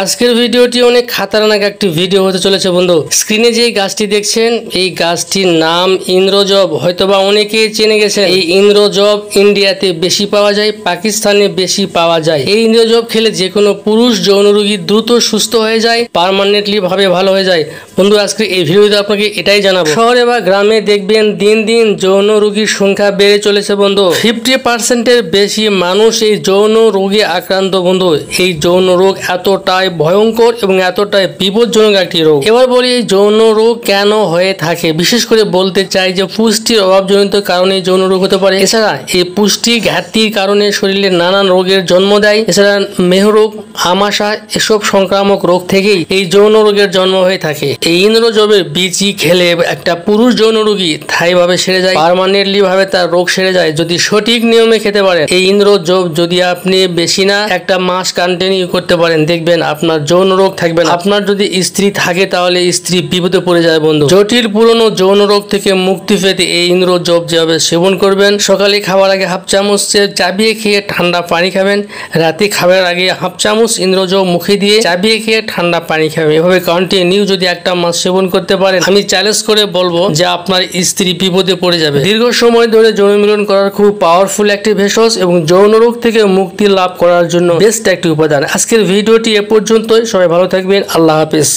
আজকের ভিডিওটি অনেক খাতারনাক একটি ভিডিও হতে চলেছে বন্ধু। স্ক্রিনে যে গাছটি দেখছেন এই গাছটির নাম ইন্দ্রজব। হয়তোবা অনেকেই চেনে গেছেন। এই ইন্দ্রজব ইন্ডিয়াতে বেশি পাওয়া যায়, পাকিস্তানে বেশি পাওয়া যায়। এই ইন্দ্রজব খেলে যে কোনো পুরুষ যৌন রোগী দ্রুত সুস্থ হয়ে যায়, পার্মানেন্টলি ভাবে ভালো হয়ে যায়। বন্ধু আজকে এই ভিডিওতে আপনাকে এটাই জানাবো। শহরে বা গ্রামে দেখবেন দিন দিন যৌন রোগীর সংখ্যা বেড়ে চলেছে বন্ধু। 50%-এর বেশি মানুষ এই যৌন রোগে আক্রান্ত বন্ধু। এই যৌন রোগ এতটাই ভয়ঙ্কর এবং এতটাই বিপজ্জনক একটি রোগ। এবার বলি এই যৌন রোগ কেন হয়ে থাকে। বিশেষ করে বলতে চাই যে পুষ্টির অভাবজনিত কারণে যৌন রোগ হতে পারে। এছাড়া এই পুষ্টি ঘাটতির কারণে শরীরে নানান রোগের জন্ম দেয়। এছাড়া মেহরোগ, আমাশা এসব সংক্রামক রোগ থেকেই এই যৌন রোগের জন্ম হয়ে থাকে। এই ইন্দ্রজবের বীজই খেলে একটা পুরুষ যৌন রোগী স্থায়ীভাবে সেরে যায়, পার্মানেন্টলি ভাবে তার রোগ সেরে যায় যদি সঠিক নিয়মে খেতে পারেন। এই ইন্দ্রজব যদি আপনি বেশি না একটা মাস কন্টিনিউ করতে পারেন, দেখবেন আপনার যৌন রোগ থাকবে না। আপনার যদি স্ত্রী থাকে তাহলে স্ত্রী বিপদে পড়ে যায় বন্ধু। জটিল পুরনো যৌন রোগ থেকে মুক্তি পেতে এই ইন্দ্রজব যেভাবে সেবন করবেন, সকালে খাবার আগে হাফ চামচ চাবিয়ে খেয়ে ঠান্ডা পানি খাবেন, রাতে খাবার আগে হাফ চামচ ইন্দ্রজব মুখে দিয়ে চাবিয়ে খেয়ে ঠান্ডা পানি খাবেন। এভাবে কন্টিনিউ যদি একটা মাস সেবন করতে পারেন, আমি চ্যালেঞ্জ করে বলবো যে আপনার স্ত্রী বিপদে পড়ে যাবে। দীর্ঘ সময় ধরে যৌন মিলন করার খুব পাওয়ারফুল একটি ভেষজ এবং যৌন রোগ থেকে মুক্তি লাভ করার জন্য বেস্ট একটি উপাদান। আজকের ভিডিওটি এ পর্যন্তই। সবাই ভালো থাকবেন। আল্লাহ হাফেজ।